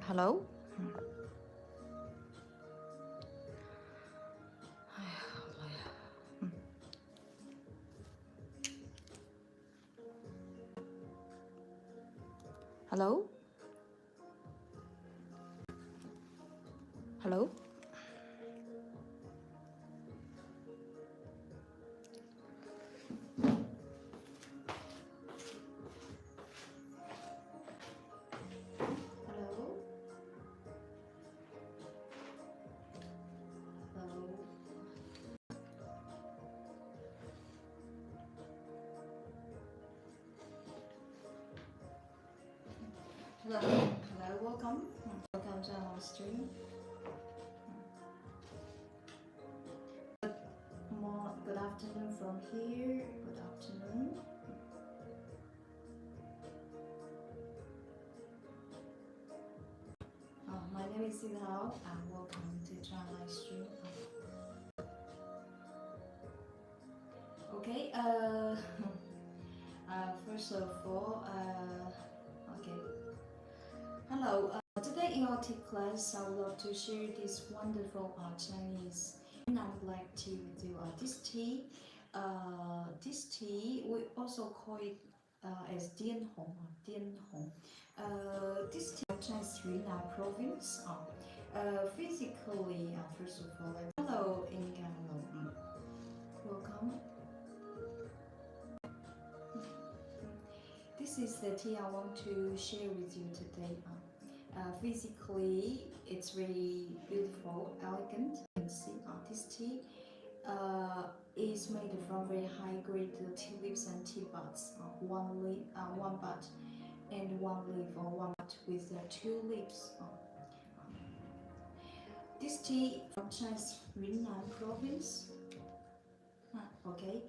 Hello? Hello? Hello? Hello? Hello? Hello? Hello? Welcome. Welcome to our stream. Good afternoon from here. Good afternoon. My name is Silhao and welcome to our live stream. Okay, first of all, okay. Hello, today in our tea class, I would love to share this wonderful Chinese Yunnan black tea with you. This tea, we also call it as Dian Hong. This tea in Chinese Yunnan province. Physically, first of all, hello, Inga, hello. Welcome. This is the tea I want to share with you today. Physically, it's really beautiful, elegant. You can see this tea is made from very high grade tea leaves and tea buds. One bud and one leaf, or one bud with two leaves. This tea from Chinese Yunnan province. Okay.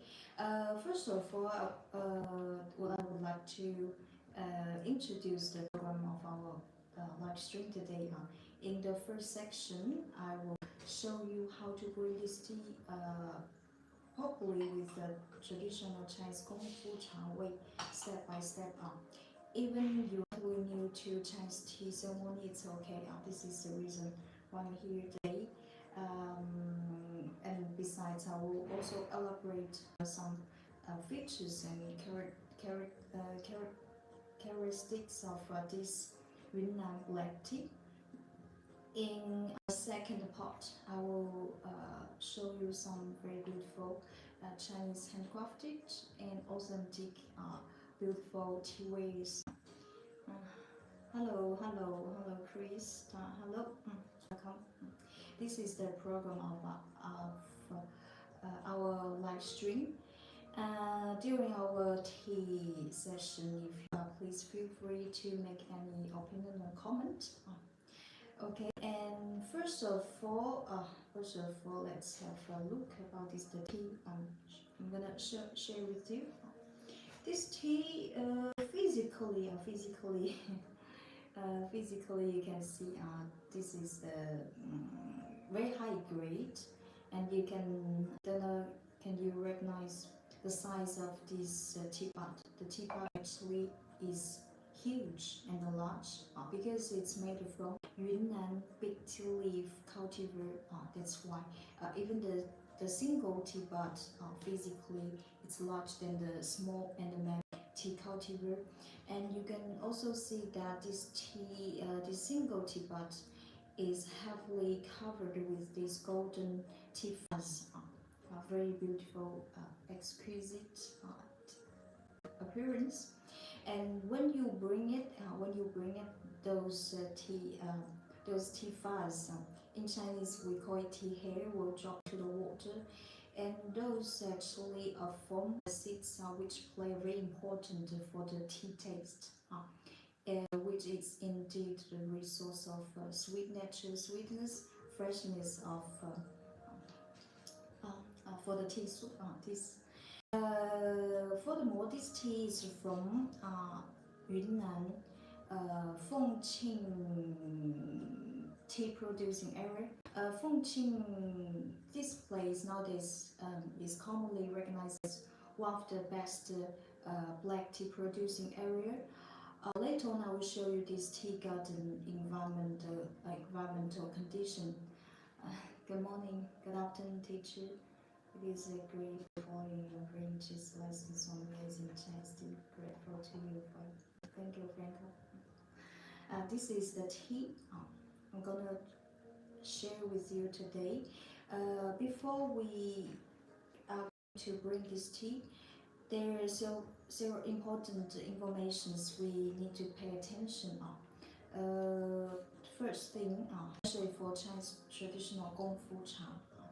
First of all, what I would like to introduce the program of our live stream today. In the first section, I will show you how to brew this tea properly with the traditional Chinese Kung Fu Chang Wei, step by step. Even you are totally new to Chinese tea ceremony, it's okay. This is the reason why I'm here today. And besides, I will also elaborate some features and characteristics of this Yunnan black tea. In a second part, I will show you some very beautiful Chinese handcrafted and authentic beautiful tea ways. Hello, Chris. Hello, welcome. This is the program of our live stream. During our tea session, if you please feel free to make any opinion or comment. Okay, and first of all, let's have a look about this tea. I'm gonna share with you. This tea, physically, you can see this is the very high grade, and you can you recognize the size of this teapot? The teapot actually is huge and large because it's made from Yunnan big tea leaf cultivar. That's why even the single teapot physically it's large than the small and the medium tea cultivar. And you can also see that this single teapot is heavily covered with this golden tea fuzz, very beautiful, exquisite appearance. And when you bring it, those tea fuzz, in Chinese we call it tea hair, will drop to the water, and those actually form acids which play very important for the tea taste. Which is indeed the resource of sweetness, freshness of for the tea. Furthermore, this tea is from Yunnan, Fengqing tea producing area. Fengqing, this place nowadays is commonly recognized as one of the best black tea producing area. Later on, I will show you this tea garden environmental condition. Uh, Good morning, good afternoon, teacher. It is a great for you bring this lessons on amazing tasty. Grateful to you for. Thank you, Franco. This is the tea I'm gonna share with you today. Before we are to bring this tea, there are several important informations we need to pay attention on. First thing, especially for Chinese traditional Gongfu Cha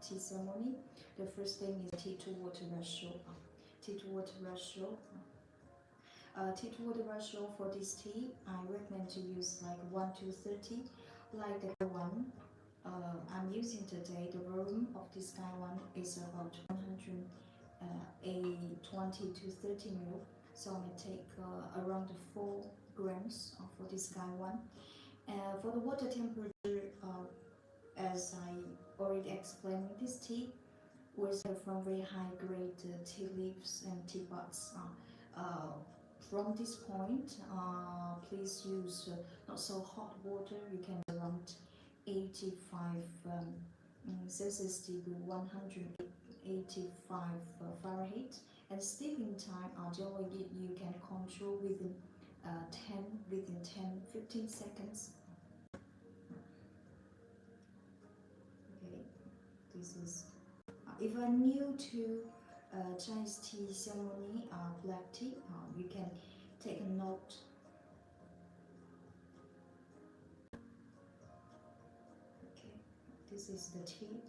tea ceremony, the first thing is tea to water ratio. Tea to water ratio. Tea to water ratio for this tea, I recommend to use like 1 to 30, like the one I'm using today. The volume of this gaiwan is about 100 a 20 to 30 ml. So I'm gonna take around 4 grams for this gaiwan. For the water temperature, as I already explained, this tea was from very high grade tea leaves and tea buds. From this point, please use not so hot water. You can around 85 Celsius degree, 185 Fahrenheit. And steeping time, generally you can control within 10-15 seconds. Okay, this is if you're new to Chinese tea ceremony, black tea, you can take a note. Okay, this is the tea.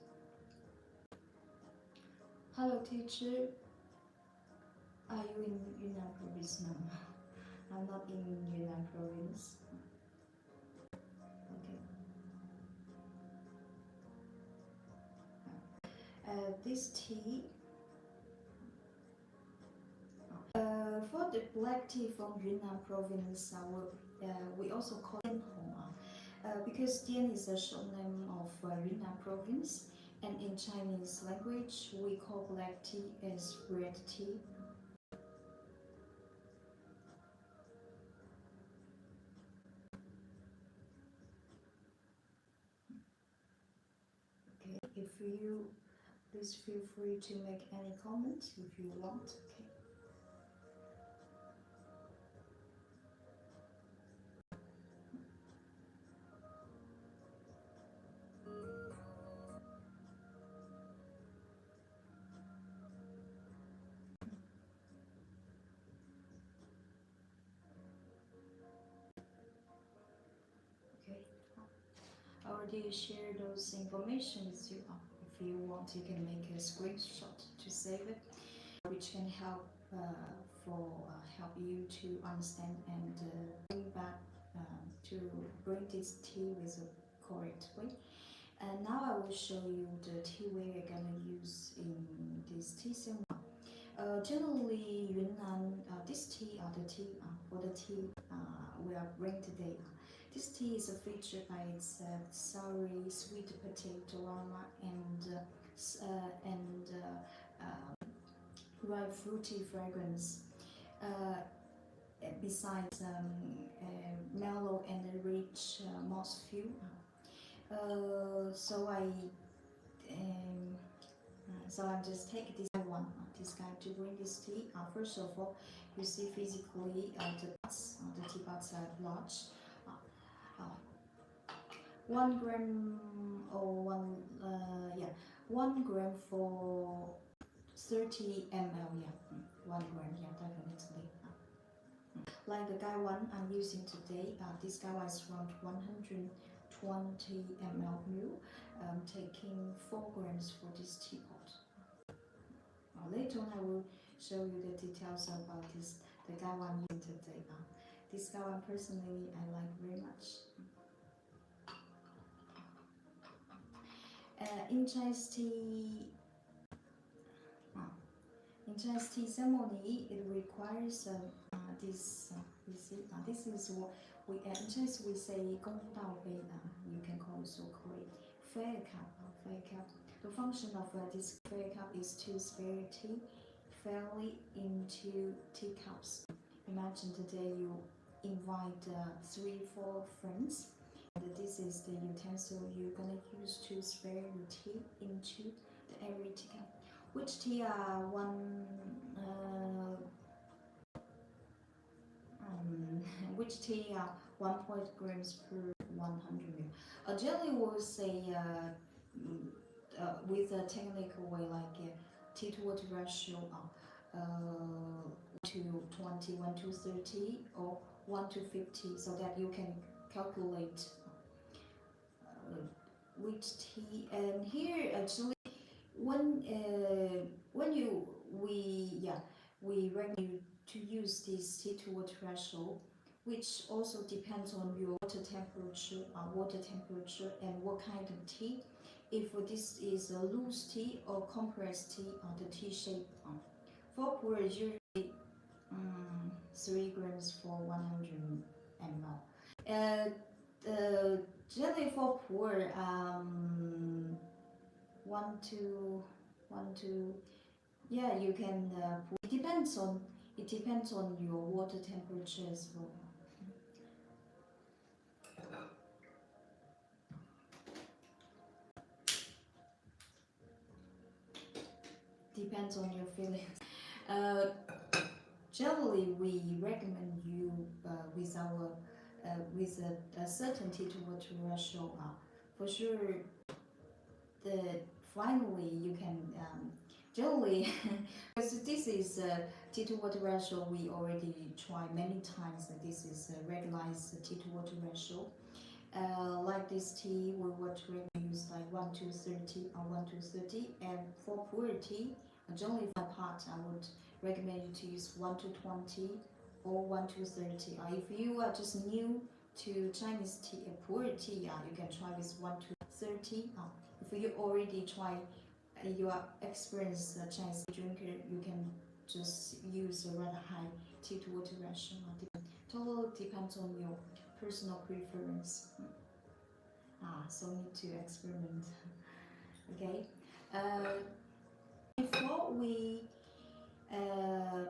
Hello, teacher. Are you in Yunnan province now? I'm not in Yunnan province. Okay. This tea. For the black tea from Yunnan province, we also call it because Dian is a short name of Yunnan province, and in Chinese language we call black tea as red tea. Okay, if you please feel free to make any comments if you want. Okay. Okay. I already shared those information with you. If you want, you can make a screenshot to save it, which can help help you to understand and bring back to bring this tea with a correct way. And now I will show you the tea we're gonna use in this tea ceremony. Generally, Yunnan, this tea, for the tea we are bringing today. This tea is featured by its soury, sweet potato aroma and ripe fruity fragrance. Besides mellow and rich mouthfeel. So I just take this this guy to bring this tea. First of all, you see physically the tea buds are large. 1 gram or 1 gram for 30 ml. 1 gram. Definitely. Like the gaiwan I'm using today, this gaiwan is around 120 ml. I'm taking 4 grams for this teapot. Later on, I will show you the details about the gaiwan I'm using today. This gaiwan personally I like very much. In Chinese tea ceremony, it requires this. You see, this is what we in Chinese we say 公道杯. You can call it so correct. Fair cup. The function of this fair cup is to spare tea fairly into teacups. Imagine today you invite 3-4 friends. And this is the utensil you're gonna use to spare your tea into the every teacup. Which tea are which tea are 1 grams per 100 ml. Generally, we'll say with a technical way like tea to water ratio 1 to 20, 1 to 30, or 1 to 50, so that you can calculate which tea. And here actually, when we recommend you to use this tea to water ratio, which also depends on your water temperature and what kind of tea. If this is a loose tea or compressed tea, the tea shape. For pour usually 3 grams for 100 ml. Generally for pour, 1 to you can pour. It depends on your water temperature as well. Depends on your feelings. Generally, we recommend you with our with a certain tea to water ratio. For sure, finally you can generally because this is tea to water ratio we already tried many times. This is a regularized tea to water ratio. Like this tea, we would use like 1 to 30 or 1 to 30, and for pour tea, generally for my part, I would recommend you to use 1 to 20 or 1 to 30. If you are just new to Chinese tea, pour tea, you can try with 1 to 30. If you already try, you are experienced Chinese drinker, you can just use a rather high tea to water ratio. Totally depends on your personal preference. So need to experiment. Okay. Before we I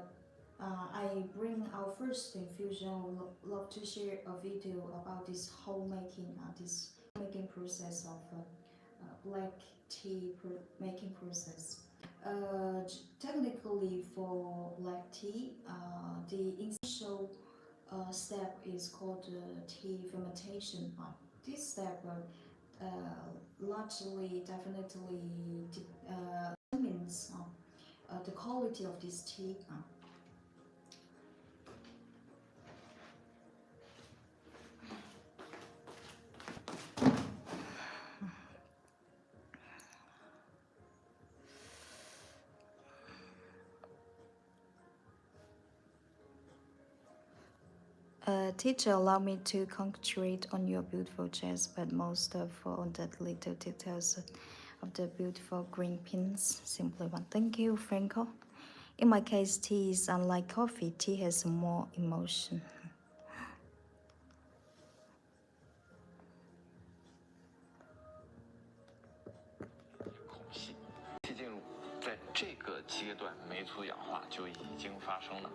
bring our first infusion, I would love to share a video about this this making process of black tea making process. Technically, for black tea, the initial step is called tea fermentation. This step largely definitely determines the quality of this tea. Teacher, allow me to concentrate on your beautiful chest, but most of all on the little details of the beautiful green pins. Simply one. Thank you, Franco. In my case, tea is unlike coffee. Tea has more emotion. 进入在这个阶段，酶促氧化就已经发生了。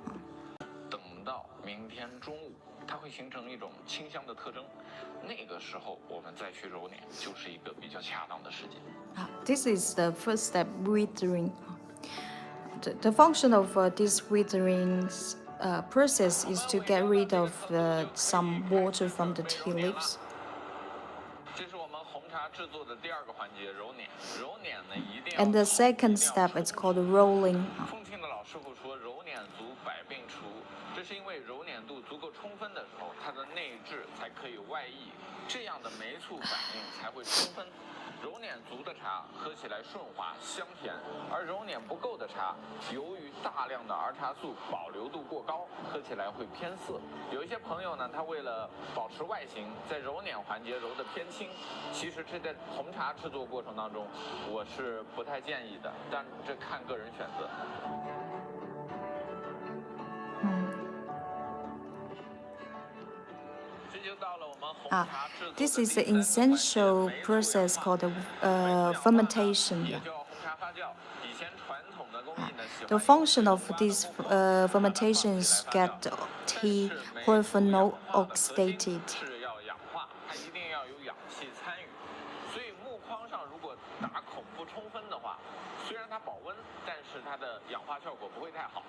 等到明天中午，它会形成一种清香的特征。那个时候我们再去揉捻，就是一个比较恰当的时间。This is the first step, withering. The function of this withering process is to get rid of some water from the tea leaves. 这是我们红茶制作的第二个环节，揉捻。揉捻呢，一定要。And the second step is called rolling. 丰庆的老师傅说，揉捻足，百病除。这是因为揉捻度足够充分的时候，它的内质才可以外溢，这样的酶促反应才会充分。揉捻足的茶喝起来顺滑香甜，而揉捻不够的茶，由于大量的儿茶素保留度过高，喝起来会偏涩。有一些朋友呢，他为了保持外形，在揉捻环节揉得偏轻，其实这在红茶制作过程当中，我是不太建议的，但这看个人选择。This is the essential process called fermentation. The function of these fermentations get tea polyphenol oxidated. 是要氧化，它一定要有氧气参与。所以木框上如果打孔不充分的话，虽然它保温，但是它的氧化效果不会太好。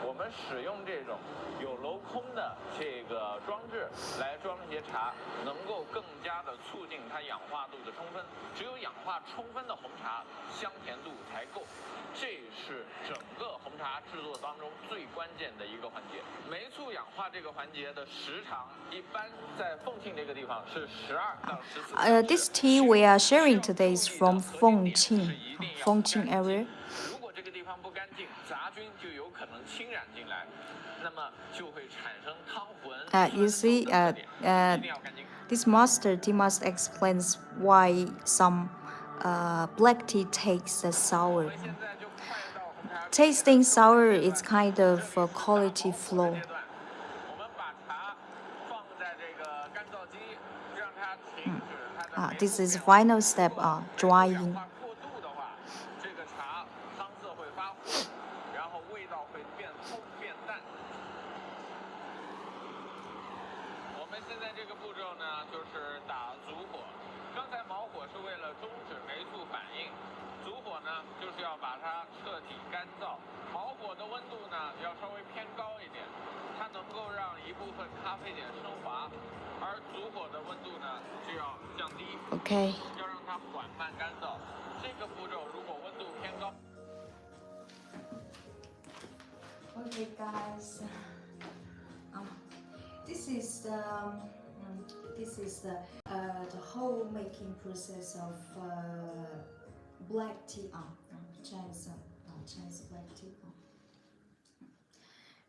我们使用这种有镂空的这个装置来装这些茶，能够更加的促进它氧化度的充分。只有氧化充分的红茶，香甜度才够。这是整个红茶制作当中最关键的一个环节。酶促氧化这个环节的时长，一般在凤庆这个地方是12到14。This tea we are sharing today is from Fengqing area. 如果这个地方不干净，杂菌就有可能侵染进来，那么就会产生汤浑。You see, this tea master explains why some black tea tastes sour. Tasting sour is kind of a quality flaw. 我们把茶放在这个干燥机，让它停止它的。This is final step, drying. 氧化过度的话，这个茶汤色会发黄，然后味道会变馊变淡。我们现在这个步骤呢，就是打足火。刚才毛火是为了终止酶促反应，足火呢就是要把它彻底干燥。毛火的温度呢要稍微偏高一点，它能够让一部分咖啡碱升华，而足火的温度呢就要降低。Okay. 要让它缓慢干燥。这个步骤如果温度偏高。Okay, guys. This is the whole making process of black tea. Chinese black tea.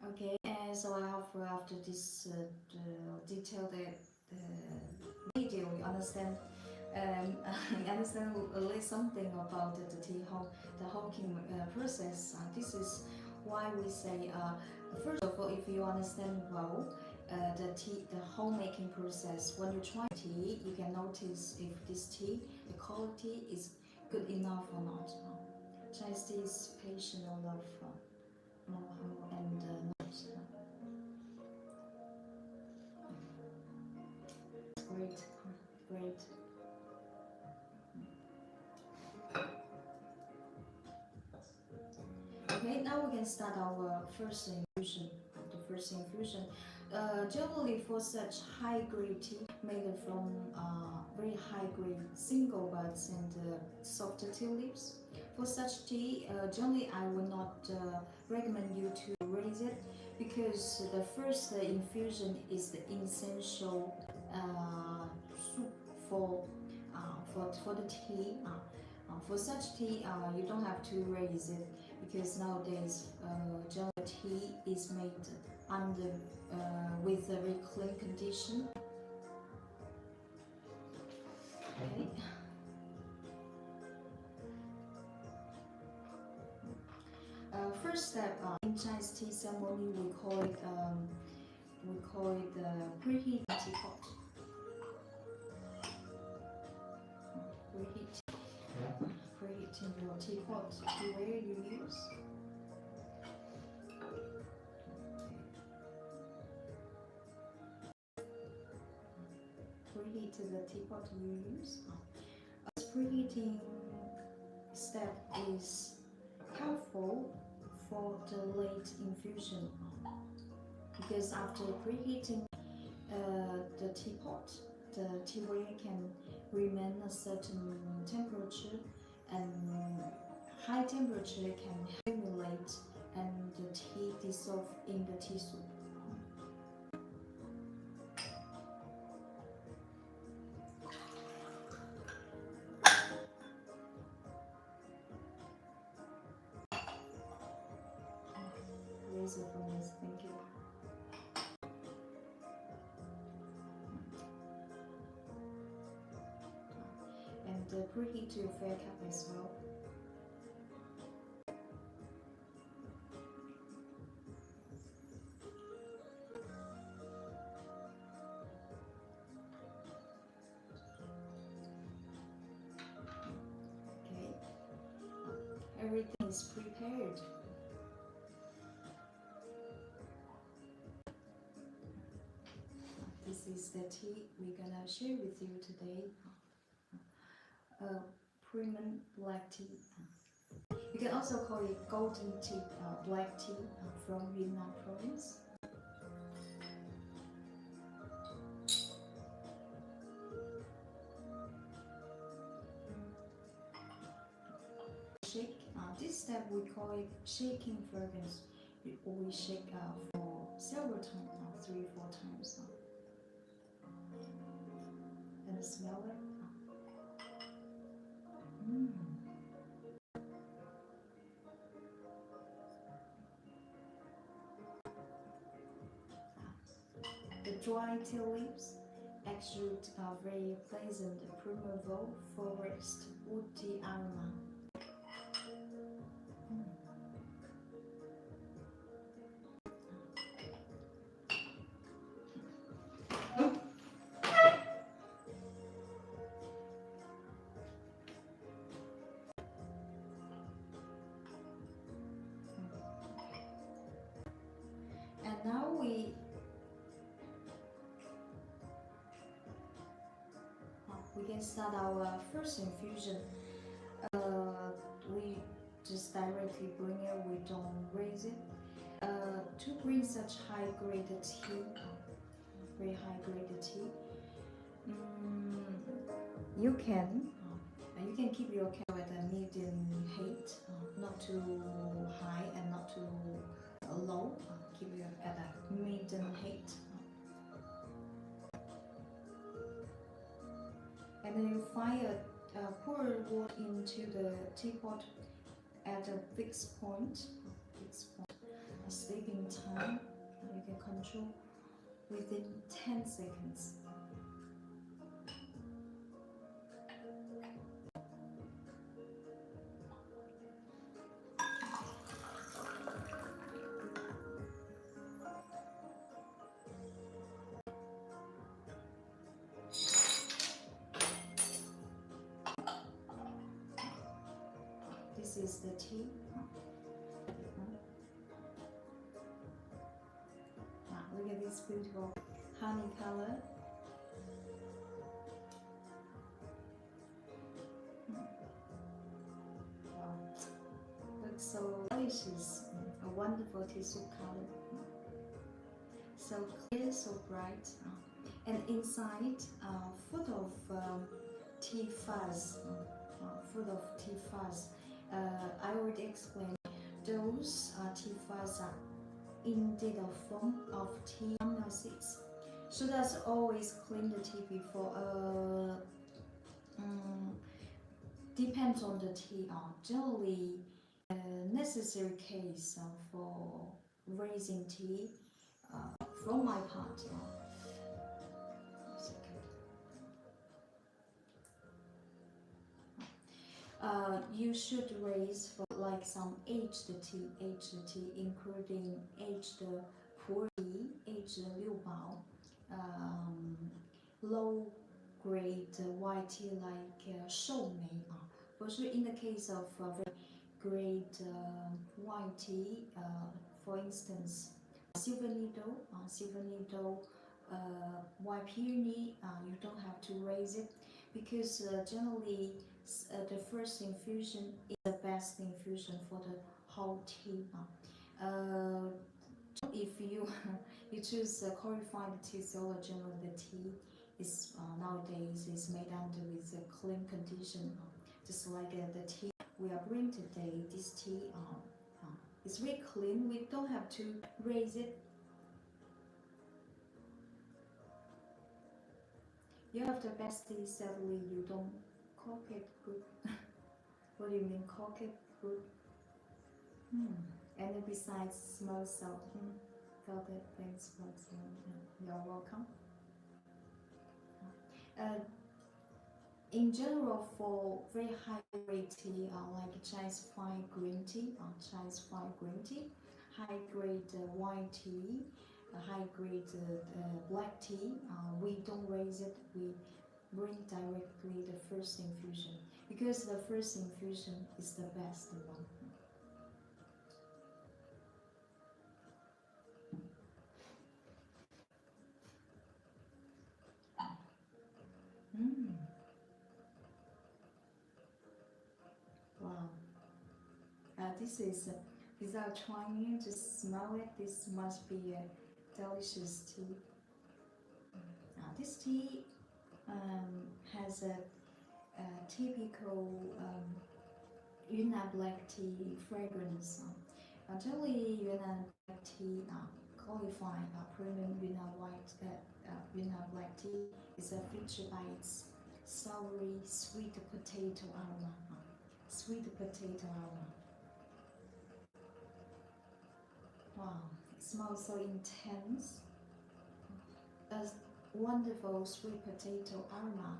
Okay, and so I hope after this detailed video, you understand. You understand a little something about the hawking process. This is why we say, first of all, if you understand well the homemaking process, when you try tea, you can notice if this tea, the quality is good enough or not. Chinese tea is patient and love, and not. Great. Okay, now we can start our first infusion. The first infusion, generally for such high-grade tea made from very high-grade single buds and soft tea leaves. For such tea, generally I will not recommend you to raise it because the first infusion is the essential soup for the tea. For such tea, you don't have to raise it because nowadays general tea is made with a very clean condition. Okay. First step in Chinese tea ceremony, we call it preheat teapot. Preheating your teapot. Where you use. Preheat the teapot you use. This preheating step is helpful for the late infusion because after preheating the teapot, the tea ware can remain a certain temperature, and high temperature can accumulate and the tea dissolve in the tea soup. Thank you. And preheat your fair cup as well. Okay. Everything is prepared. is the tea we're gonna share with you today. Premium black tea. You can also call it golden tea, black tea from Yunnan province. Shake. This step we call it shaking fragrance. We always shake for several times, 3-4 times. And smell it. The dry tea leaves exude a very pleasant primeval forest woody aroma. And now we can start our first infusion. We just directly bring it, we don't raise it. To bring such high-grade tea, very high-grade tea, you can keep your kettle at a medium heat, not too high and not too low. Keep it at a medium heat. And then you pour water into the teapot at a fixed point. A sleeping time you can control within 10 seconds. This is the tea. Look at this beautiful honey color. Wow. Looks so delicious. A wonderful tea soup color. So clear, so bright. And inside, full of tea fuzz. I already explained those tea fuzz are indeed a form of tea amino acids. So that's always clean the tea before. Depends on the tea. Generally, necessary case for raising tea. From my part. You should raise for like some aged tea, including aged pu'er tea, aged liu bao, low grade white tea like shou mei. But in the case of very grade white tea, for instance, silver needle, white peony, you don't have to raise it because generally the first infusion is the best infusion for the whole tea. If you choose qualified tea seller, generally the tea is nowadays is made under with a clean condition, just like the tea we are brewing today. This tea is very clean. We don't have to raise it. You have the best tea, sadly you don't cook it good. What do you mean cook it good? And besides smell so felt it. Thanks for you're welcome. In general, for very high grade tea, like Chinese fine green tea, high grade white tea, high grade black tea, we don't raise it. We bring directly the first infusion because the first infusion is the best one. this is without trying to smell it. This must be a delicious tea. This tea has a typical Yunnan black tea fragrance. Actually, Yunnan black tea qualified premium Yunnan black tea is featured by its soury sweet potato aroma. Sweet potato aroma. Wow, it smells so intense. A wonderful sweet potato aroma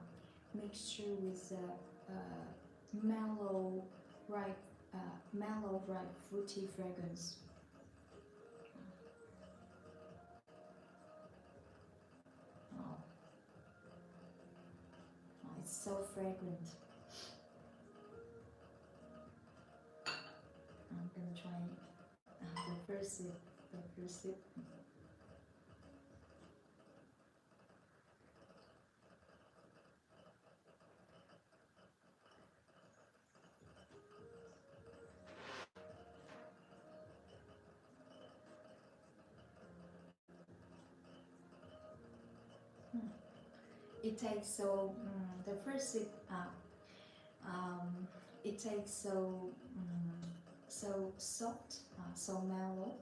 mixture with mellow, ripe, fruity fragrance. Wow. Oh, it's so fragrant. I'm gonna try the first sip. The first sip. It takes so the first sip. It takes so soft, so mellow,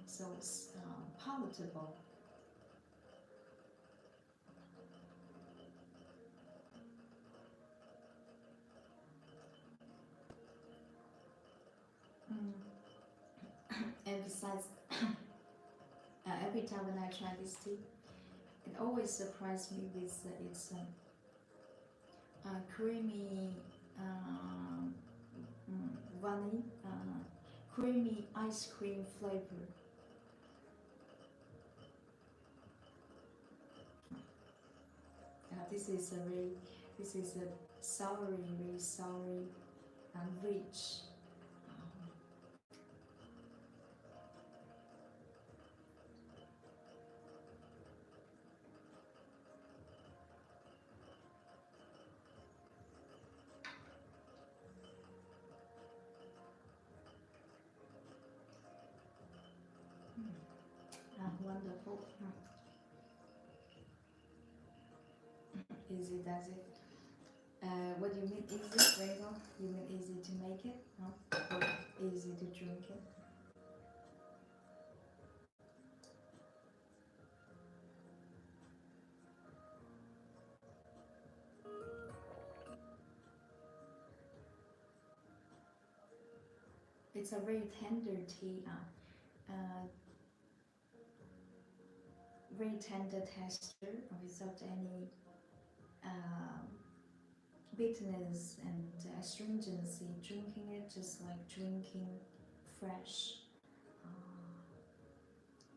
so palatable. And besides, every time when I try this tea, it always surprises me with its creamy vanilla, creamy ice cream flavor. This is a very soury and rich. Wonderful. Easy does it. What do you mean easy, Rachel? You mean easy to make it? No? Or easy to drink it? It's a very tender tea, very tender texture without any bitterness and astringency. Drinking it just like drinking fresh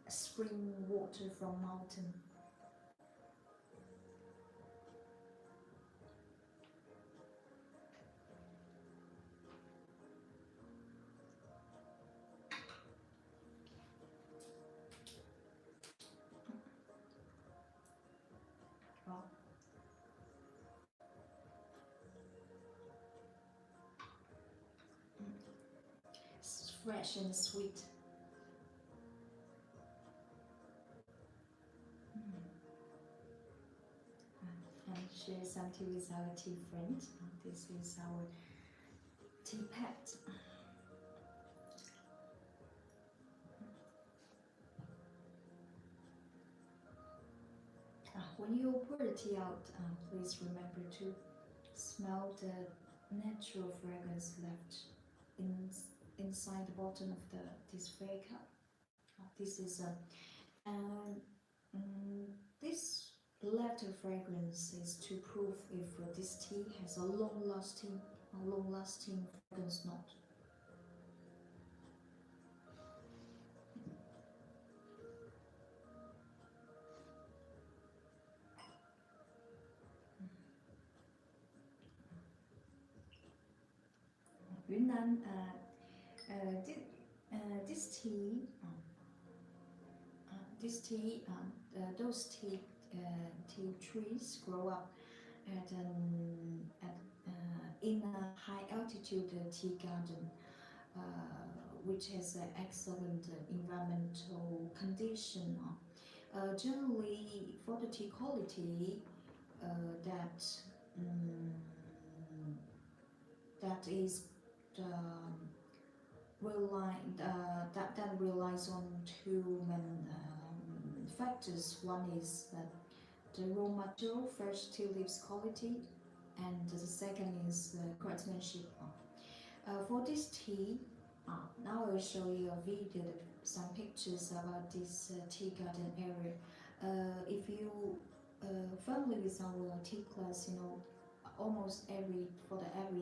spring water from mountain. Wow. It's fresh and sweet. And share some tea with our tea friend. This is our tea pet. When you pour the tea out, please remember to smell the natural fragrance left inside the bottom of this teacup. This is this left fragrance is to prove if this tea has a long-lasting fragrance note. Yunnan, this tea, those tea trees grow up in a high altitude tea garden. which has an excellent environmental condition. Generally, for the tea quality, that that is the that relies on two main factors. One is that the raw material, fresh tea leaves quality, and the second is craftsmanship. For this tea, now I will show you a video, some pictures about this tea garden area. If you familiar with our tea class, you know, almost every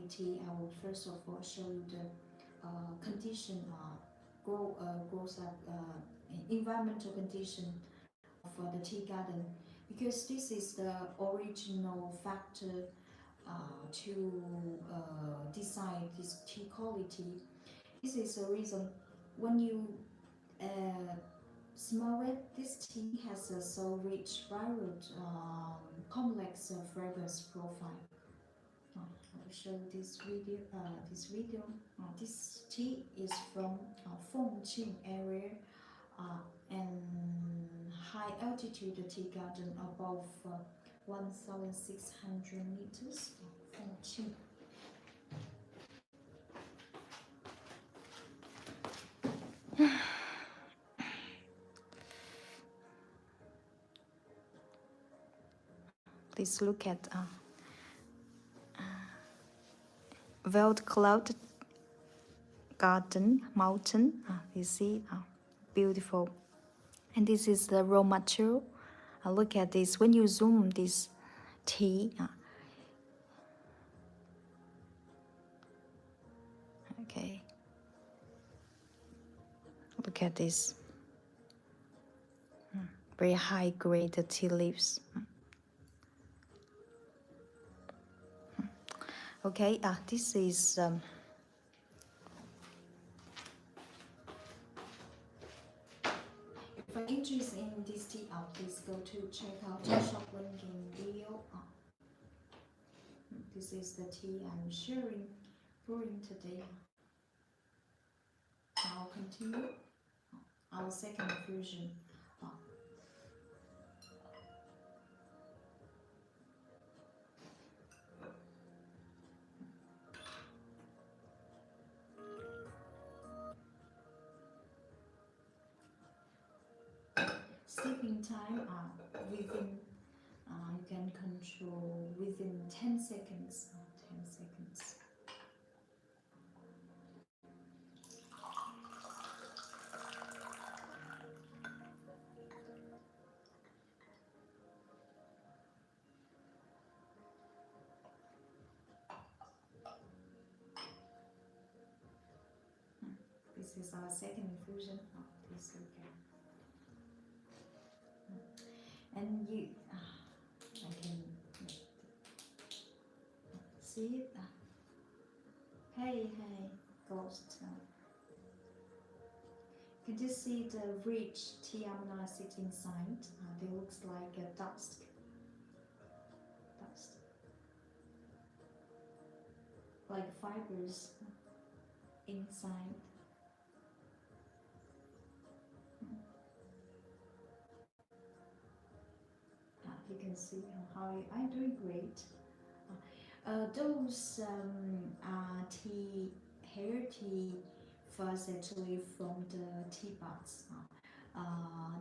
tea, I will first of all show you the condition, grows up, environmental condition for the tea garden, because this is the original factor to decide this tea quality. This is the reason when you smell it, this tea has a so rich, varied, complex fragrance profile. I will show you this video. This tea is from Fengqing area, and high altitude tea garden above 1,600 meters. Fengqing. Please look at Wild Cloud Garden Mountain. You see, beautiful. And this is the raw material. Look at this. When you zoom this tea, okay. Look at this. Very high grade tea leaves. Okay, this is if you're interested in this tea, please go to check out the shop link in video. This is the tea I'm brewing today. I'll continue our second infusion. Steeping time within you can control within 10 seconds. 10 seconds. This is our second infusion. Please look at. And you, I can see it. Hey, ghost. Can you see the rich tea amino acid inside? They looks like a dust. Like fibers inside. You can see how I'm doing great. Those hair tea fuzz actually from the tea buds.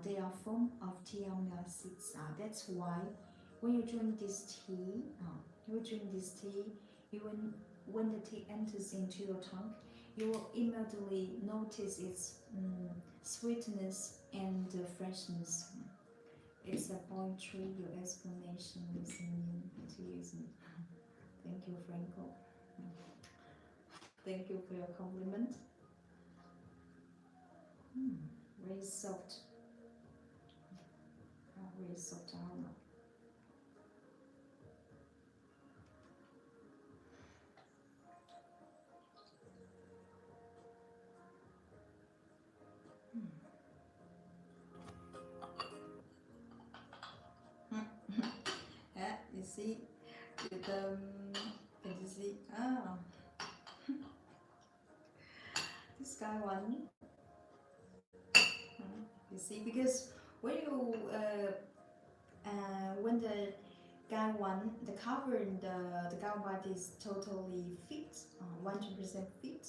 They are form of tea amino acids. That's why when you drink this tea, even when the tea enters into your tongue, you will immediately notice its sweetness and freshness. It's a poetry, your explanation listening to using. Thank you, Franco. Thank you for your compliment. Very soft. Very soft aroma. Yeah, you see, with can you see? gaiwan. You see, because when you when the gaiwan, the cover in the gaiwan is totally fit, 100% fit,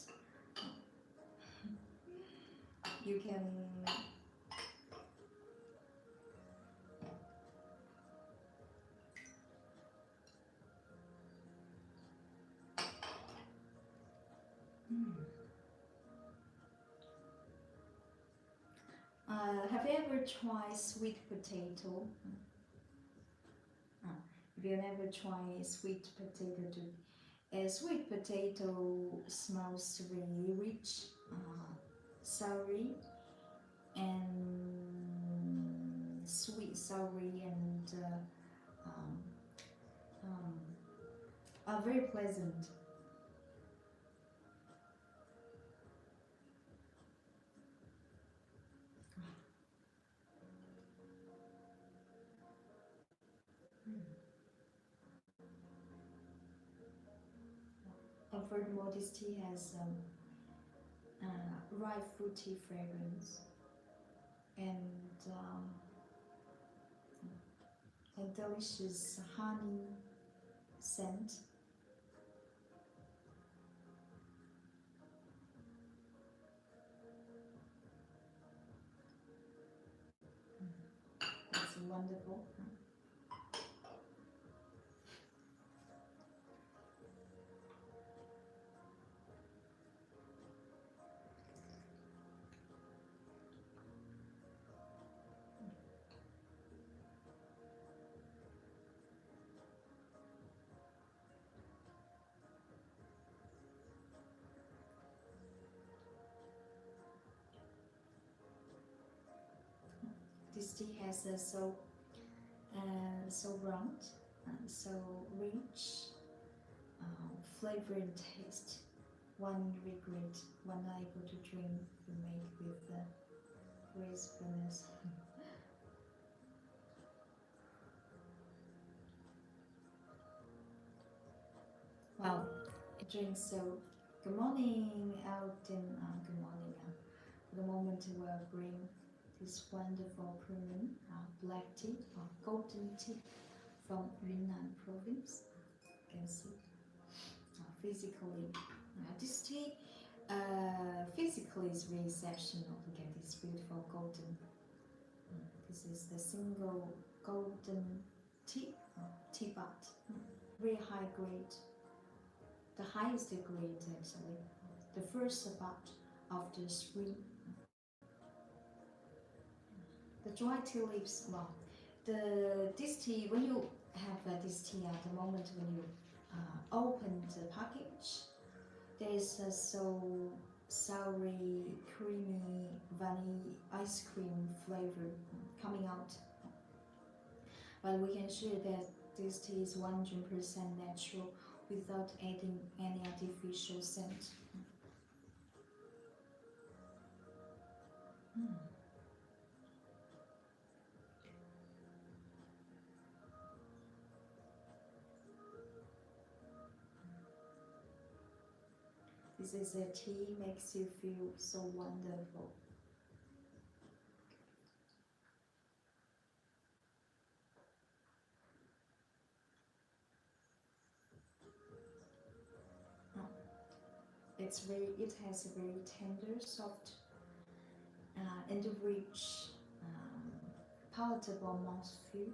you can have you ever tried sweet potato? If you never tried sweet potato, sweet potato smells very rich, soury, and sweet, soury, and um, very pleasant. Furthermore, this tea has ripe fruity fragrance and a delicious honey scent. It's wonderful. This tea has so round, so rich, flavor and taste. One regret, one not able to drink, you make with gracefulness. Wow, it drinks so. Good morning, Alden. Good morning. For the moment, we'll bring this wonderful premium black tea, golden tea from Yunnan province. You can see physically. This tea physically is very exceptional. Look at this beautiful golden. This is the single golden teapot. Very high grade. The highest grade actually. The first pot of the spring. The dry tea leaves, well, this tea, when you have this tea at the moment when you open the package, there is a so soury, creamy, vanilla ice cream flavor coming out. But we can share that this tea is 100% natural without adding any artificial scent. This is a tea makes you feel so wonderful. It has a very tender, soft, and rich, palatable mouthfeel.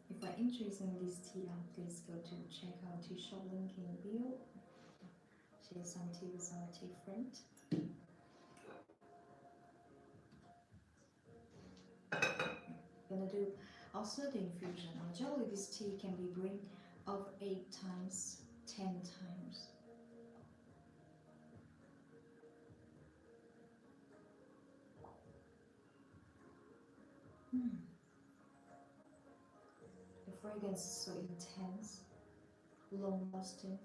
If you're interested in this tea, please go to check out tea shop link in bio. Share some tea with our tea friend. Gonna do also the infusion. Generally, this tea can be brewed of 8 times, 10 times. The fragrance is so intense, long lasting.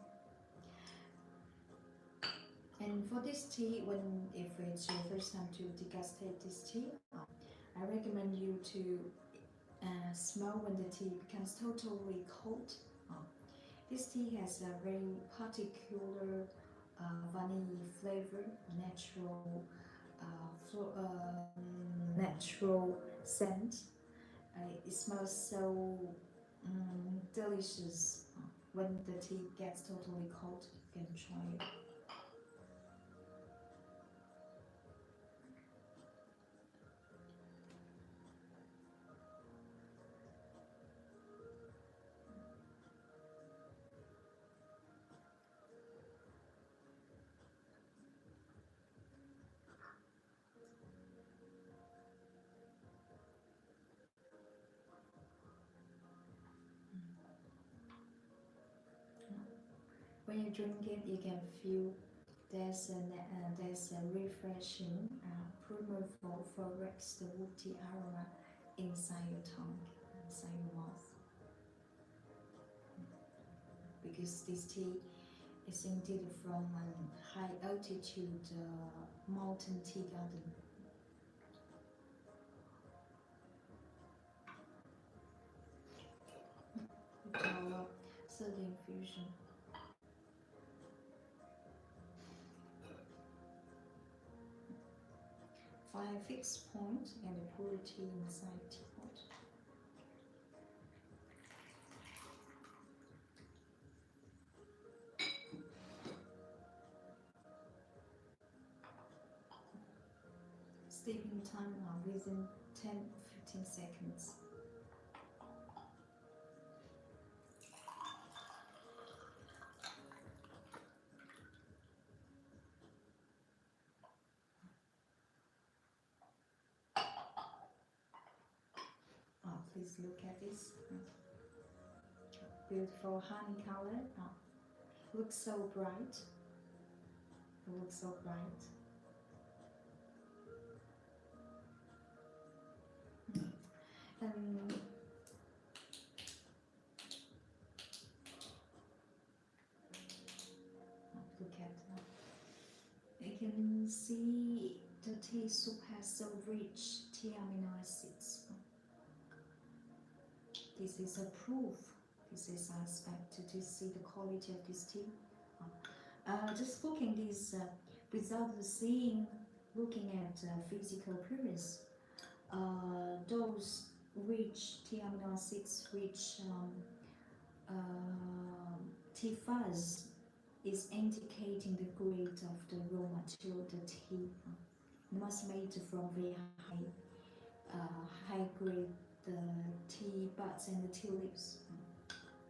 And for this tea, if it's your first time to degustate this tea, I recommend you to smell when the tea becomes totally cold. This tea has a very particular vanilla flavor, natural scent. It smells so delicious. When the tea gets totally cold, you can try it. When you drink it, you can feel there's a refreshing, primeval forex the woody aroma inside your tongue, inside your mouth. Because this tea is indeed from a high altitude mountain tea garden. With our third infusion. 5 fixed point and pour tea inside teapot. Steeping time within 10-15 seconds. Please look at this. Beautiful honey color. Looks so bright. It looks so bright. And look at that. You can see the tea soup has so rich tea amino acids. This is a proof. This is an aspect to see the quality of this tea. Just looking this without looking at physical appearance, those rich tea amino acids, rich tea fuzz is indicating the grade of the raw material, the tea. Must made from very high grade tea buds and the tea leaves.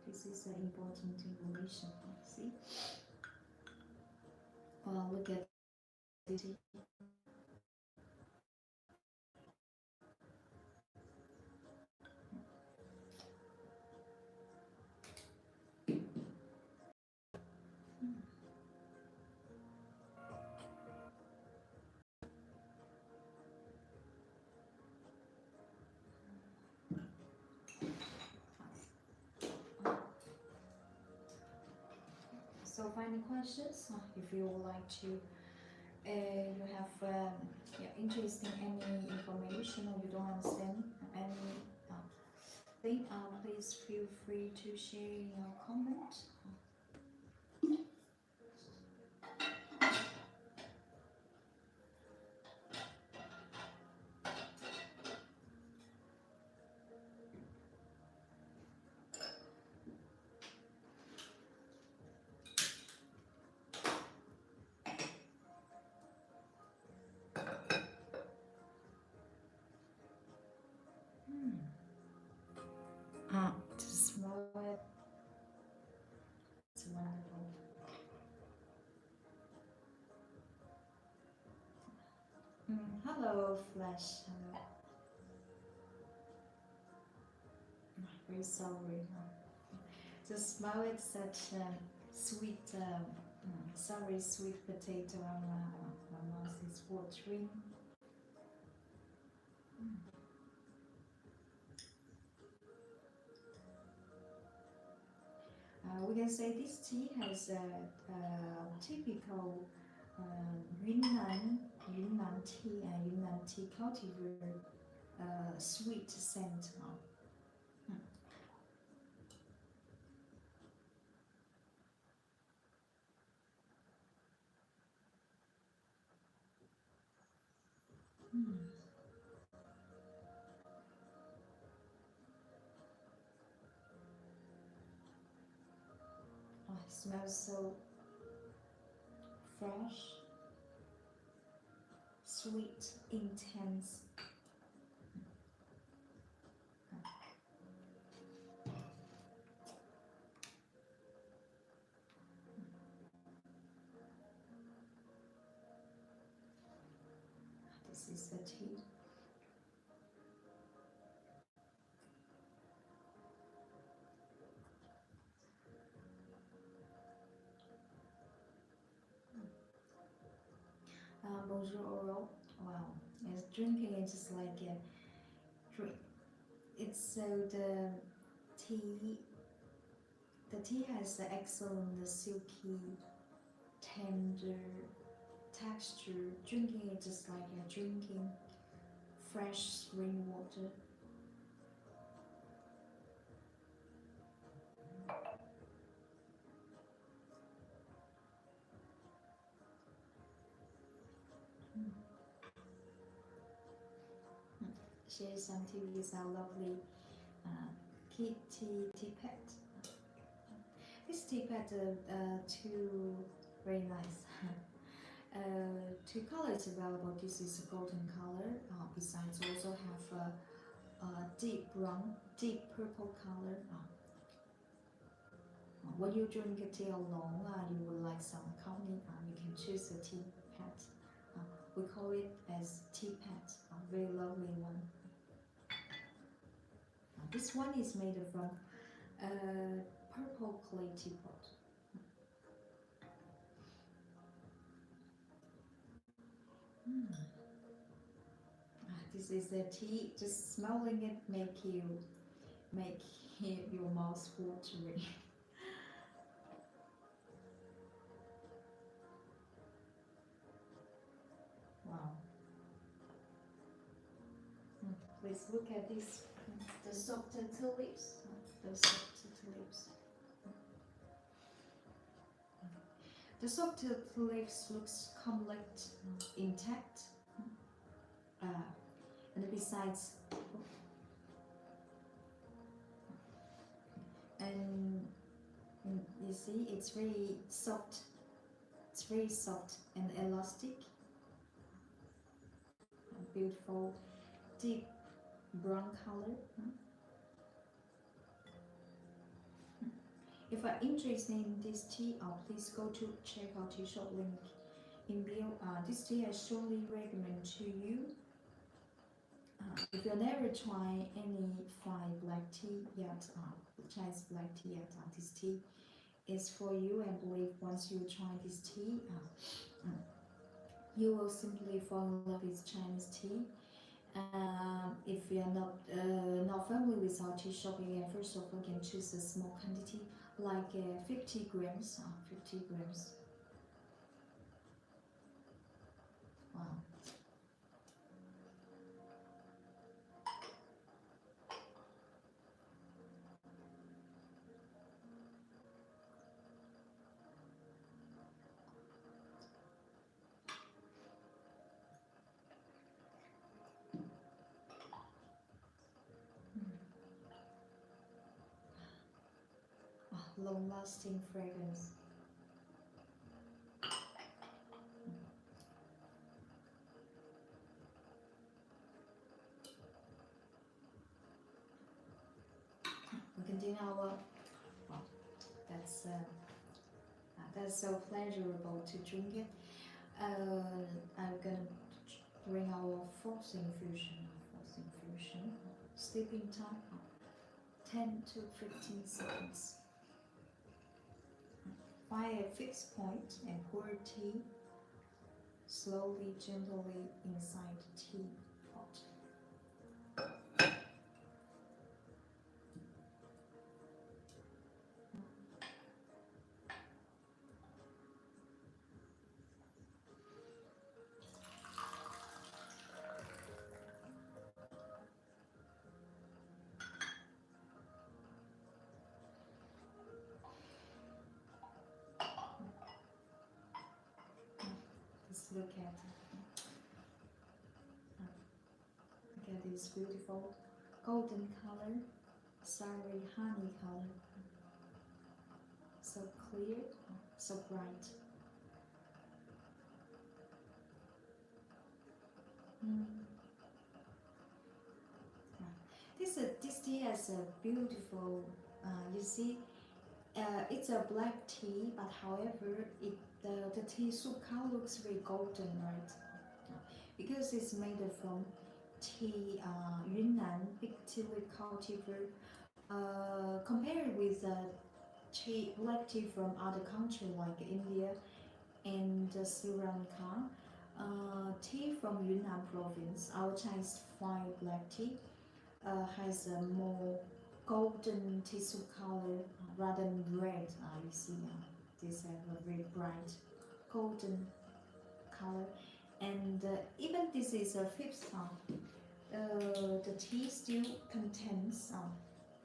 This is an important information. See? Look at the tea. So final questions, if you would like to, you have interest in any information or you don't understand any thing, please feel free to share in your comment. To smell it, it's wonderful. Hello, Flash. Hello. Very sorry. Just smell it, such sweet, sorry, sweet potato. My mouth is watering. We can say this tea has a typical Yunnan tea and Yunnan tea cultivar sweet scent. Oh, it smells so fresh, sweet, intense. This is the tea. Bonjour oral. Wow, yes, drinking it is like a drink. It's so tea. The tea has the excellent silky, tender texture. Drinking it is like a drinking fresh rainwater. Share some tea with our lovely kitty teapot. This teapot too very nice. Two colors available. This is a golden color. Besides, also have a deep brown, deep purple color. When you drink a tea alone, you would like some company. You can choose a tea pet. We call it as tea pet. A very lovely one. This one is made from purple clay teapot. This is the tea. Just smelling it make your mouth watering. Wow. Please look at this. The soft tea leaves. The soft tea leaves. The soft tea leaves looks complete, intact. And besides, and you see, it's very soft. It's very soft and elastic. Beautiful, deep brown color. If you're interested in this tea, please go to check out tea shop link in bio. This tea I strongly recommend to you. If you never tried any fine black tea yet, Chinese black tea yet, this tea is for you. And believe once you try this tea, you will simply fall in love with Chinese tea. If you are not familiar with our tea shop, you can first of all can choose a small quantity like 50 grams. 50 grams. Wow. Long-lasting fragrance. We continue our. Wow, that's so pleasurable to drink it. I'm gonna bring our fourth infusion. Sleeping time 10 to 15 seconds. Find a fixed point and pour tea slowly, gently inside the tea pot. look at this beautiful golden color, sorry, honey color. So clear, so bright. This tea has a beautiful. You see, it's a black tea, but however, the tea soup color looks very golden, right? Because it's made from tea Yunnan big tea leaf cultivar. Compared with tea, black tea from other countries like India and Sri Lanka, tea from Yunnan province, our Chinese fine black tea, has a more golden tissue color rather than red. You see, this have a very bright golden color, and even this is a fifth time. The tea still contains,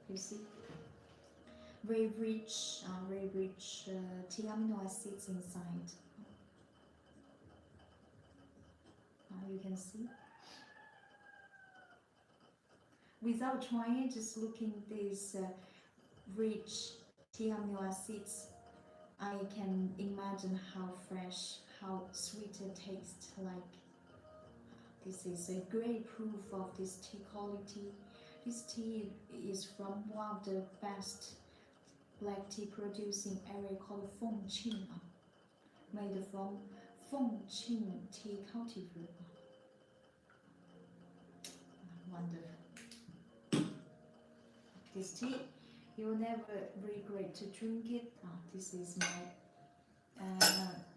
you see, very rich tea amino acids inside. You can see. Without trying, just looking these rich tea amino acids, I can imagine how fresh, how sweet it tastes like. This is a great proof of this tea quality. This tea is from one of the best black tea producing area called Fengqing, made from Fengqing tea cultivar. Wonderful. This tea, you'll never regret to drink it. This is my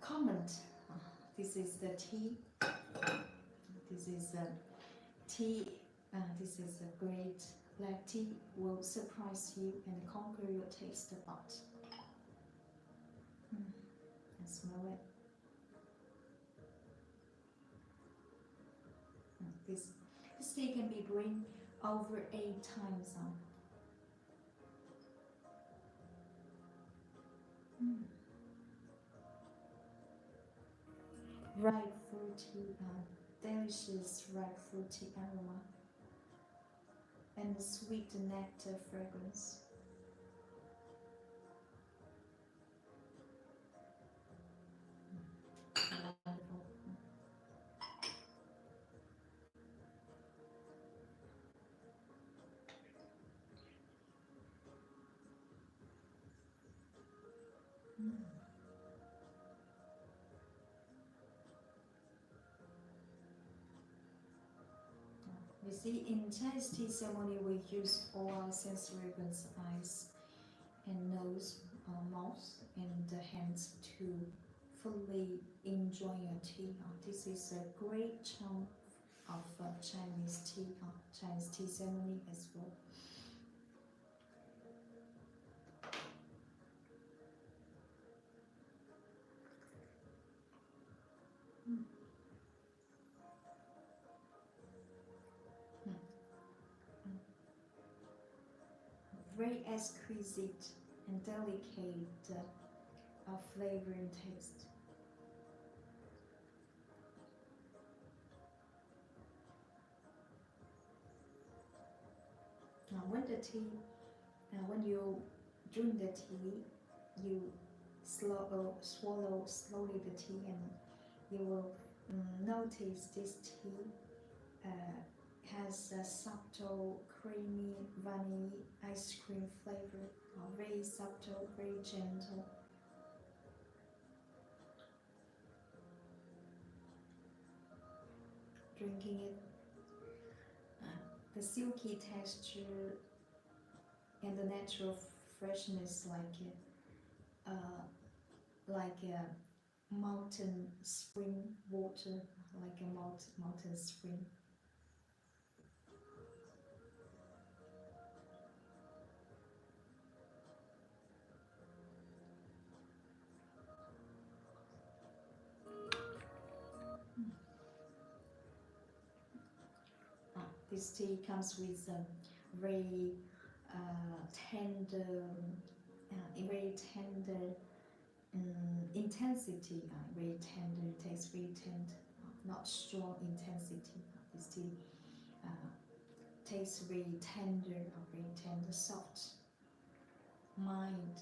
comment. This is the tea. This is tea. This is a great black tea. Will surprise you and conquer your taste bud. And smell it. This tea can be brewed over 8 times. Ripe fruity, delicious ripe fruity aroma, and sweet nectar fragrance. Wonderful. You see, in Chinese tea ceremony, we use all our sensory organs, eyes and nose, mouth, and hands to fully enjoy your tea. This is a great chunk of Chinese tea ceremony as well. Very exquisite and delicate flavor and taste. When you drink the tea, you swallow slowly the tea, and you will notice this tea has a subtle, creamy, vanilla ice cream flavor. Very subtle, very gentle. Drinking it, the silky texture and the natural freshness, like a mountain spring water, like a mountain spring. This tea comes with very tender intensity, very tender, tastes very tender, not strong intensity. This tea tastes very tender, soft, mild.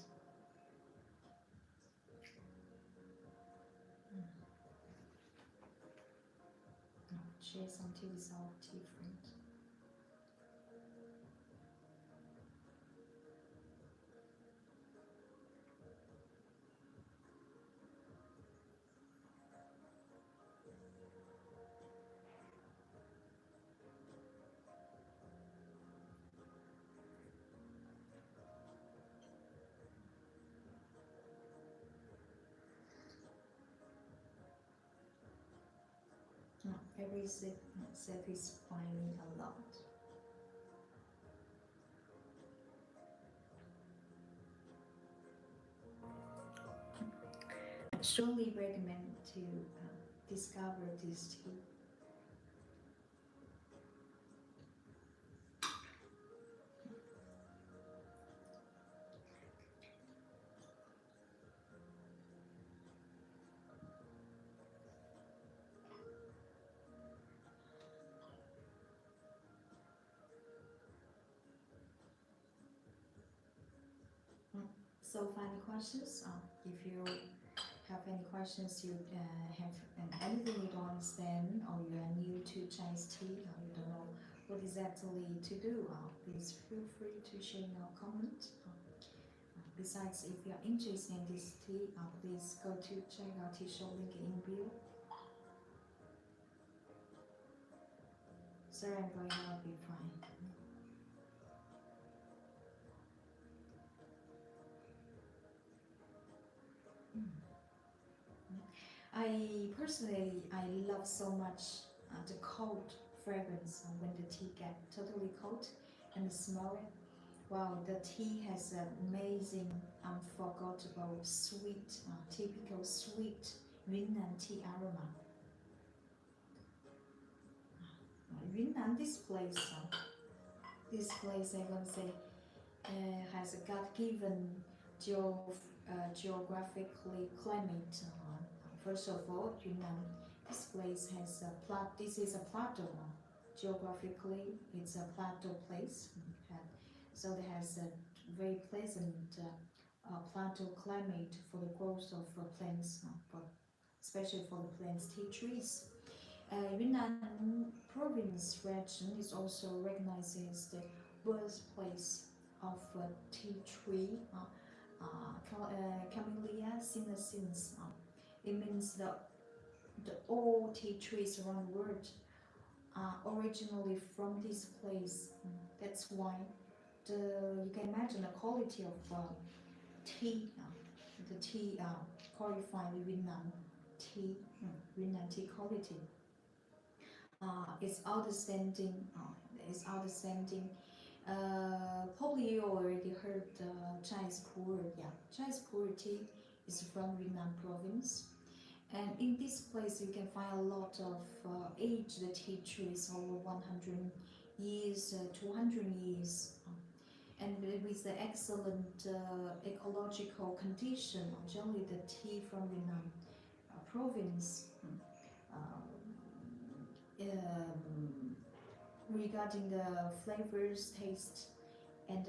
Share some tea with our tea friend. Every sip satisfies me a lot. I strongly recommend to discover this tea. So final questions. If you have any questions, you have anything you don't understand, or you are new to Chinese tea, or you don't know what exactly to do, please feel free to share in your comment. Besides, if you are interested in this tea, please go to check out tea shop link in bio. Sorry, I'm going out be fine. I personally, I love so much the cold fragrance when the tea get totally cold and smell it. Wow, the tea has an amazing, unforgettable, sweet, typical sweet Yunnan tea aroma. Yunnan, this place I'm gonna say, has a God-given geographically climate. First of all, Yunnan, this place has this is a plateau. Geographically, it's a plateau place. So it has a very pleasant plateau climate for the growth of plants, especially for the plants tea trees. Yunnan province region is also recognized as the birthplace of tea tree, Camellia sinensis. It means the all tea trees around the world are originally from this place. That's why you can imagine the quality of tea, the tea qualified Yunnan tea, Yunnan tea quality. It's outstanding. It's outstanding. Probably you already heard Chinese pu'er. Yeah, Chinese pu'er tea is from Yunnan province. And in this place, you can find a lot of aged tea trees, over 100 years, 200 years. And with the excellent ecological condition, generally the tea from Yunnan province, regarding the flavors, taste, and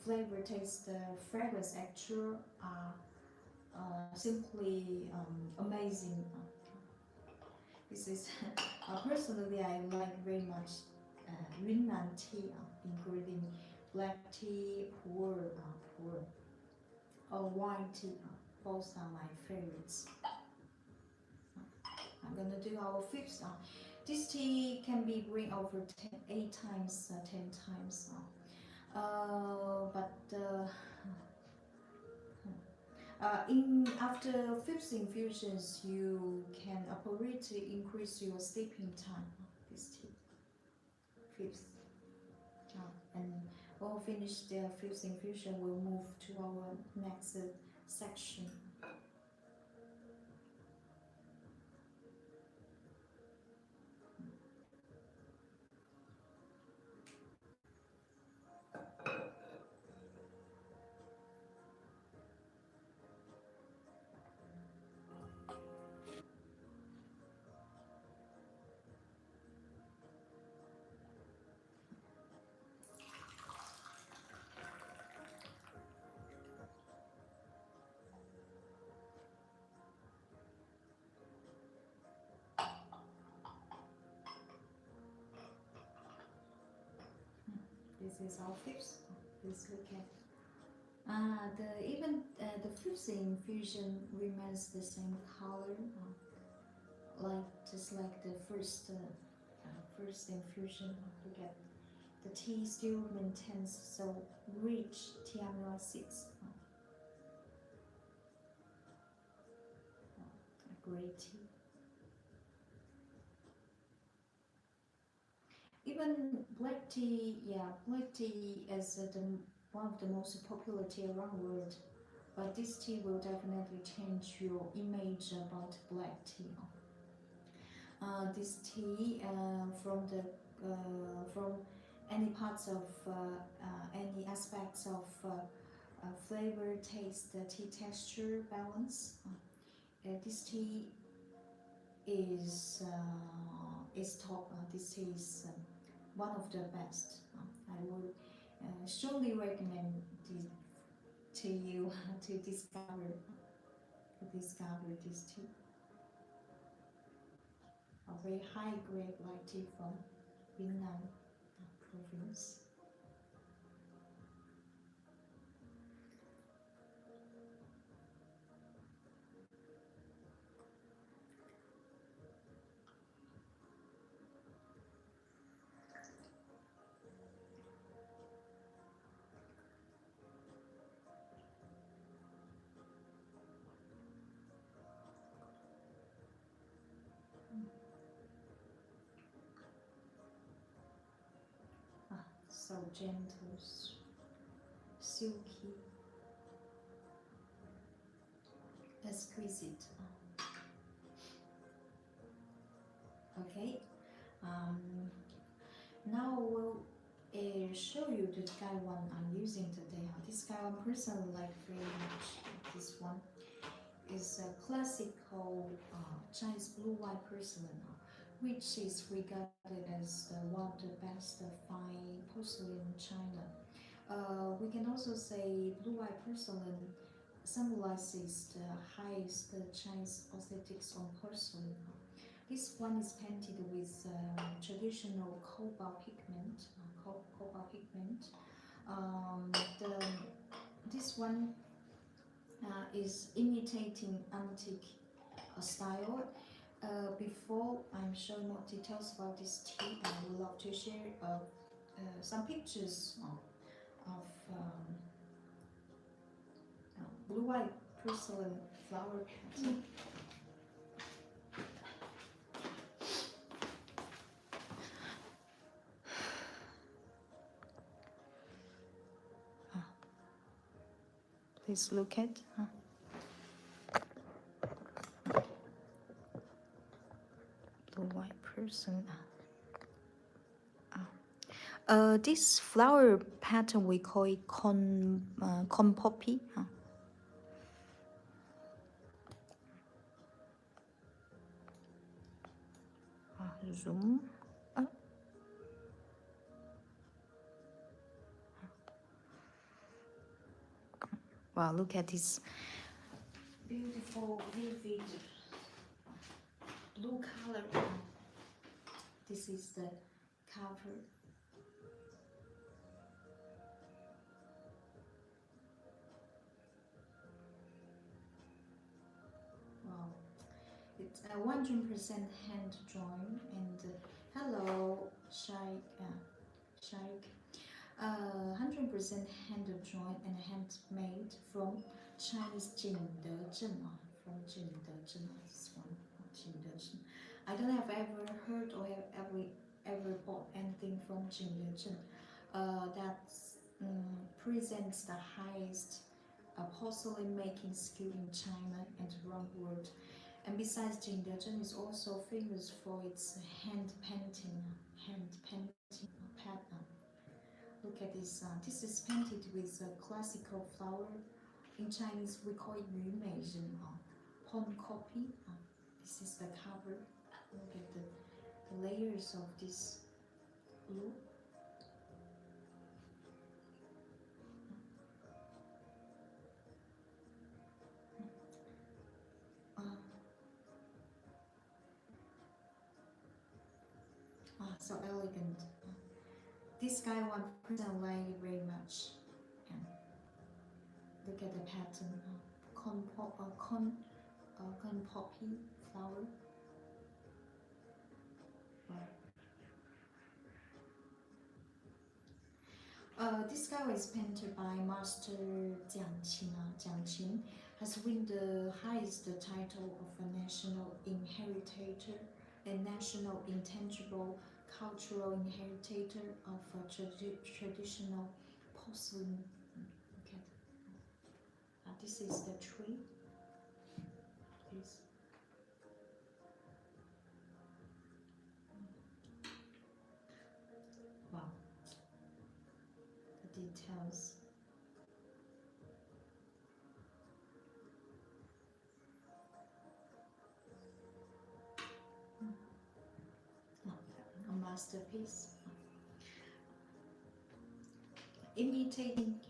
flavor, taste, fragrance, actual are simply amazing. This is personally I like very much Yunnan tea, including black tea, pu'er, or white tea. Both are my favorites. I'm gonna do our fifth. This tea can be brewed over 8 times, 10 times. After fifth infusions, you can operate to increase your sleeping time. This tea, fifth, and when we finish the fifth infusion, we'll move to our next section. This is our fifth. Please look at. The fifth infusion remains the same color, just like the first infusion. Look at the tea still maintains so rich tea amino acids. Great tea. Even black tea, black tea is one of the most popular tea around the world. But this tea will definitely change your image about black tea. This tea from any parts of any aspects of flavor, taste, tea texture, balance. This tea is top. This tea is one of the best. I would strongly recommend to you to discover this tea. A very high grade black tea from Yunnan province. So gentle, silky, exquisite. Okay, now we'll show you the gaiwan I'm using today. This gaiwan personally like very much. This one is a classical Chinese blue white porcelain, which is regarded as one of the best fine porcelain in China. We can also say blue white porcelain symbolizes the highest Chinese aesthetics on porcelain. This one is painted with traditional cobalt pigment. This one is imitating antique style. Before I'm showing more details about this tea, I would love to share some pictures of blue white porcelain flower pattern. Please look at. Blue white person. This flower pattern we call it con poppy. Zoom. Wow, look at this beautiful vivid blue color. This is the cover. Wow, it's 100% hand drawn. And hello, Shaik. 100% hand drawn and handmade from Chinese Jingdezhen. From Jingdezhen, this one, Jingdezhen. I don't have ever heard or have ever bought anything from Jingdezhen that presents the highest porcelain making skill in China and around the world. And besides, Jingdezhen is also famous for its hand painting pattern. Look at this. This is painted with a classical flower. In Chinese, we call it Yunnan, pond copy. This is the cover. Look at the layers of this blue. So elegant. this guy one person I like very much. And look at the pattern. Corn poppy flower. This guy is painted by Master Jiang Qin. Jiang Qin has won the highest title of a national inheritor and national intangible cultural inheritor of traditional porcelain. Okay. This is the tree. This. Wow. The details. A masterpiece. Imitating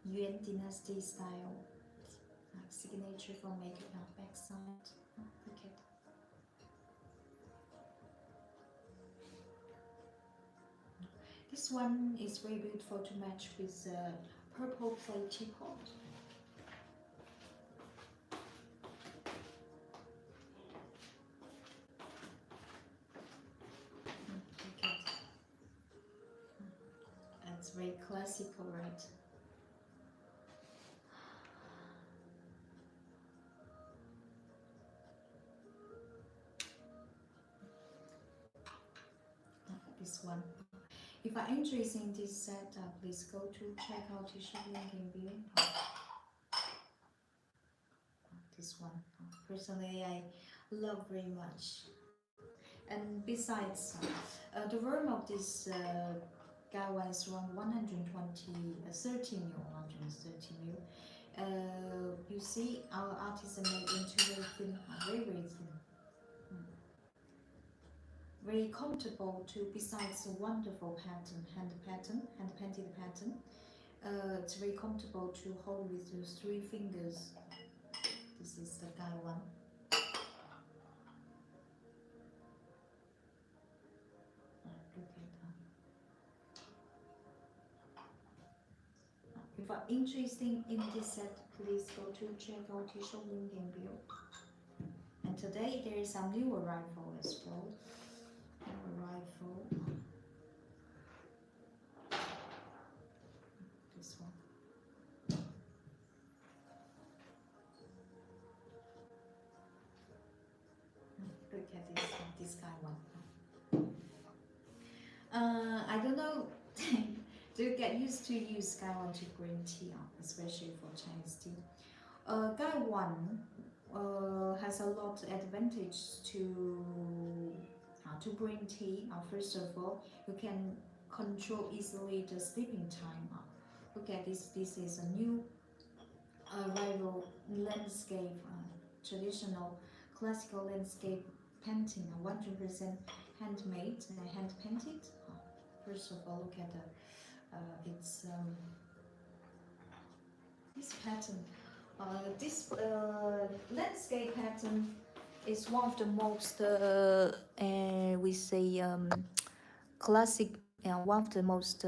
Yuan dynasty style. Signature for making our backside. Look at. This one is very beautiful to match with purple clay teapot. Look at. It's very classical, right? This one. If you're interested in this set, please go to check out the shop link in below. This one, personally, I love very much. And besides, the volume of this gaiwan is around 130 mil, 130 mil. You see, our artisan made into very thin, very thin. Very comfortable too, besides a wonderful pattern, hand painted pattern. It's very comfortable to hold with those 3 fingers. This is the gaiwan. Look at that. If you're interested in this set, please go to check out the shop link in below. And today there is some new arrival as well. This one. Look at this guy one. I don't know. Do you get used to use gaiwan to green tea, especially for Chinese tea? Gaiwan has a lot of advantage to green tea. First of all, you can control easily the sleeping time. Look at this. This is a new rival landscape, traditional classical landscape painting, 100% handmade and hand painted. First of all, look at the this pattern. This landscape pattern is one of the most we say classic and one of the most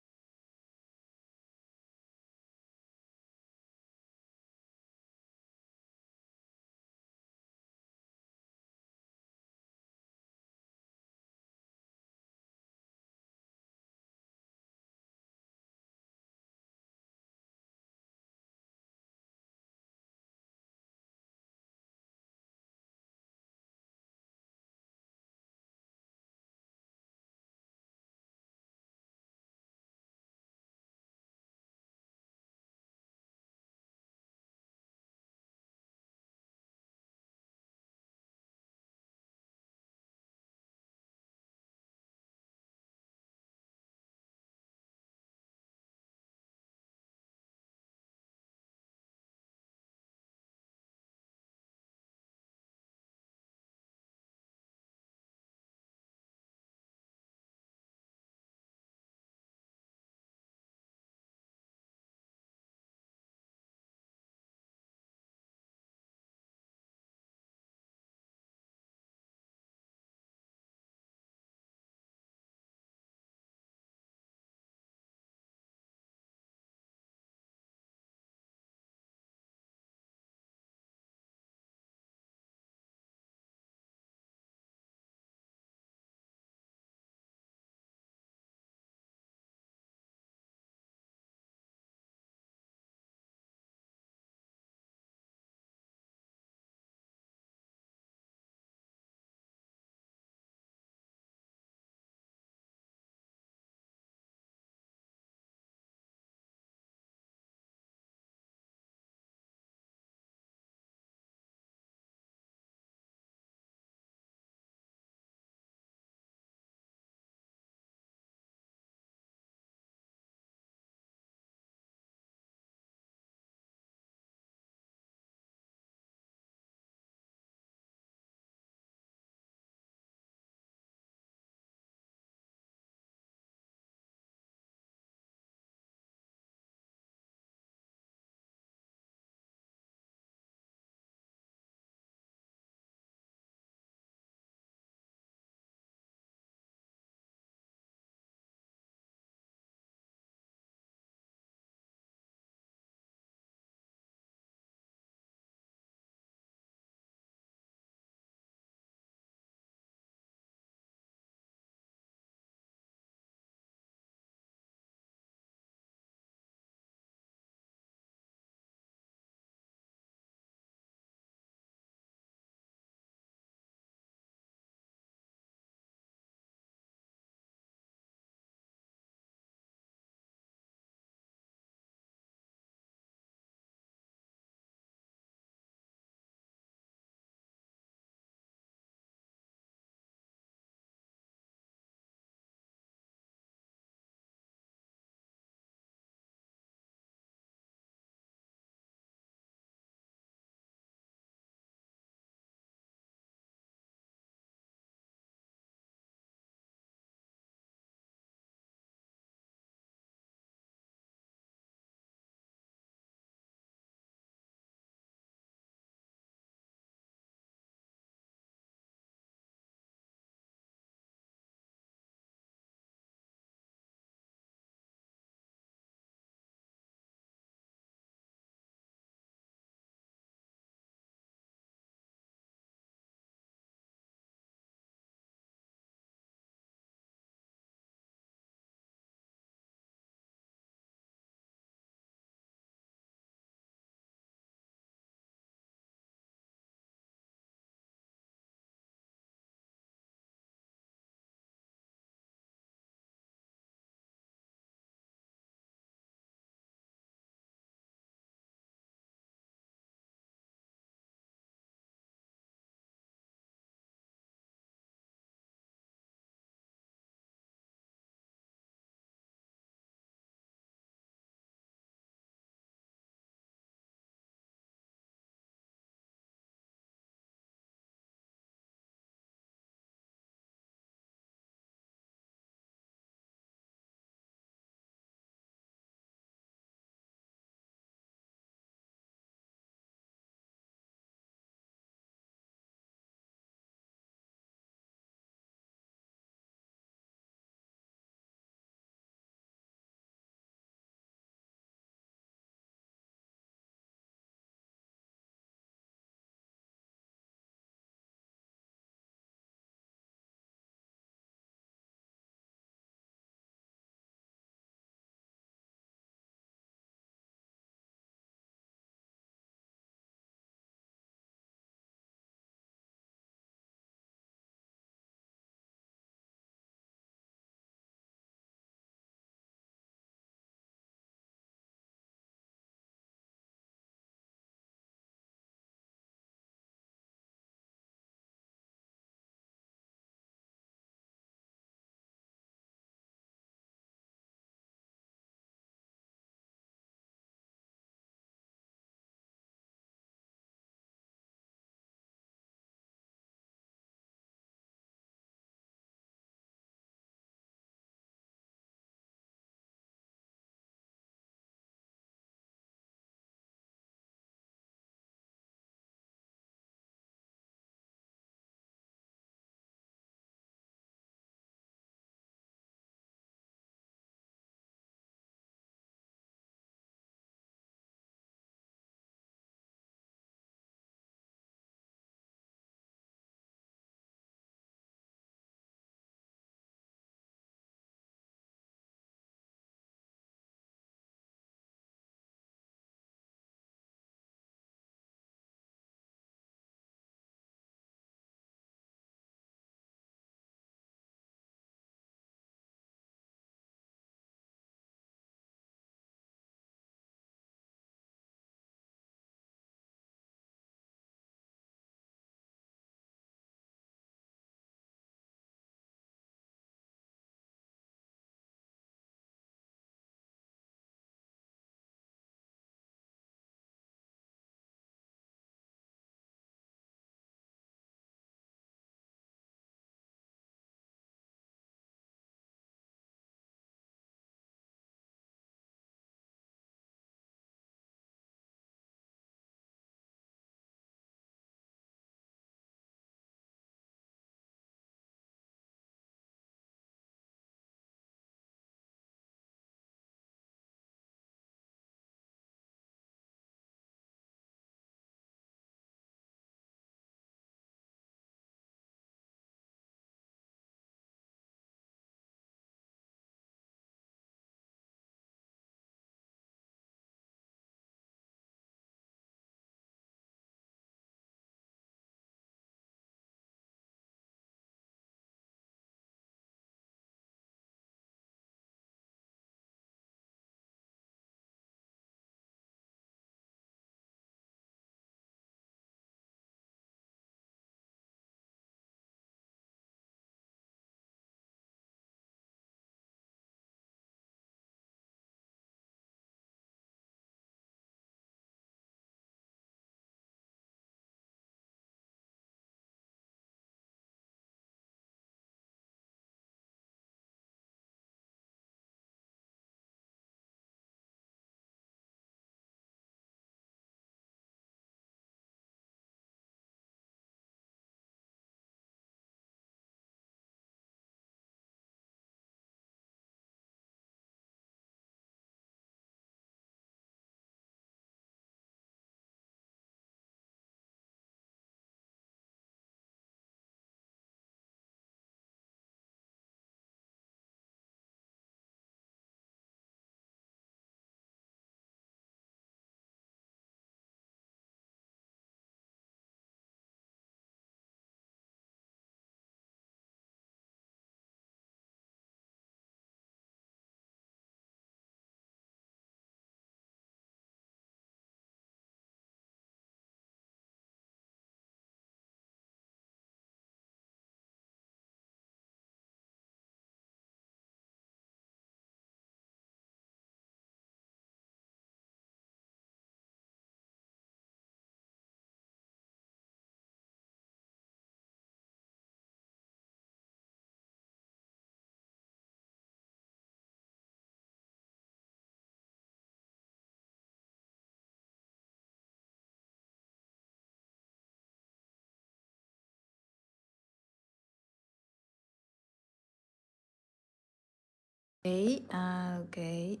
Okay.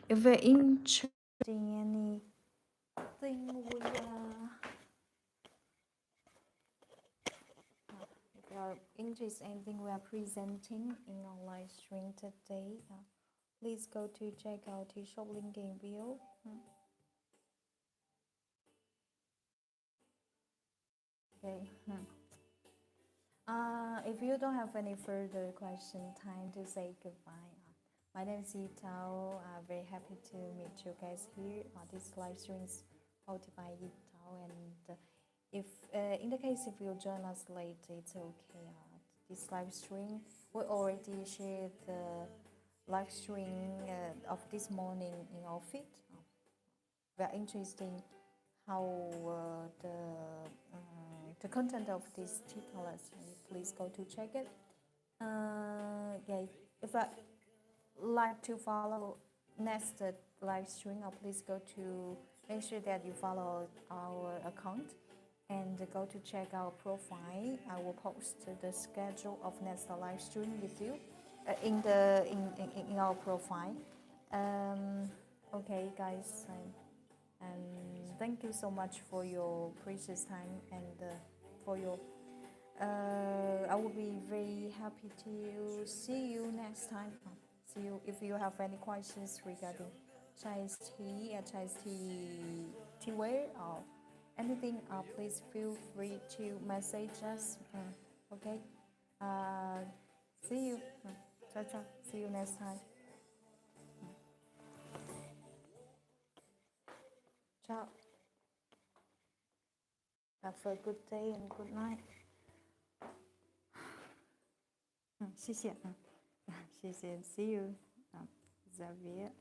If you're interested in anything we if you are interested in anything we are presenting in our live stream today, please go to check out the shop link in below. Okay. If you don't have any further question, time to say goodbye. My name is Yitao. Very happy to meet you guys here. This live stream is hosted by Yitao, and if in the case if you join us late, it's okay. This live stream we already shared the live stream of this morning in our feed. Very interesting how the content of this tutorial. Please go to check it. Yeah, if I like to follow next live stream, please go to make sure that you follow our account and go to check our profile. I will post the schedule of next live stream with you in our profile. Okay, guys, and thank you so much for your precious time and for your. I will be very happy to see you next time. See you if you have any questions regarding Chinese teaware or anything. Please feel free to message us. Okay. See you. Ciao ciao. See you next time. Ciao. Have a good day and good night. 谢谢，谢谢 ，See you，Xavier。